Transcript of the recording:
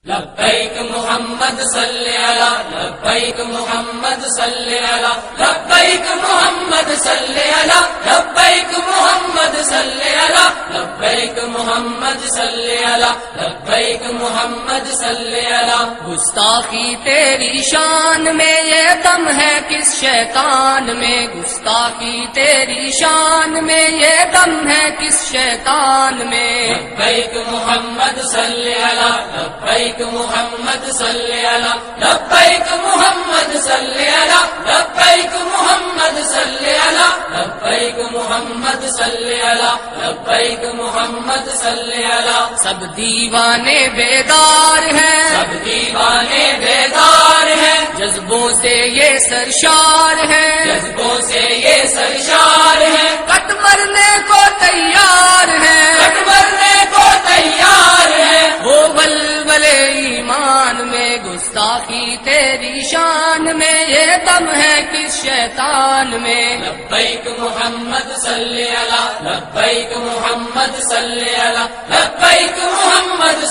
لبیک محمد صلی علی لبیک محمد صلی علی لبیک محمد صلی علی لبیک محمد صلی علی لبیک محمد صلی علی لبیک محمد صلی علی گستاخی تیری شان میں یہ دم ہے کس شیطان میں، گستاخی تیری شان میں یہ دم ہے کس شیطان میں. لبیک محمد صلی علی لبیک محمد صلی علی لبیک محمد صلی علی لبیک محمد صلی علی لبیک محمد صلی علی لبیک محمد صلی علی. سب دیوانے بیدار ہیں، سب دیوانے بیدار ہیں، جذبوں سے یہ سرشار ہیں، جذبوں سے یہ سرشار ہیں، کٹ مرنے کو تیار ہیں، کٹ مرنے کو تیار ہیں. وہ ولولے ایمان میں گستاخی تیری شان میں یہ دم ہے کس شیطان میں. لبیک محمد صلی علی لبیک محمد صلی علی لبیک محمد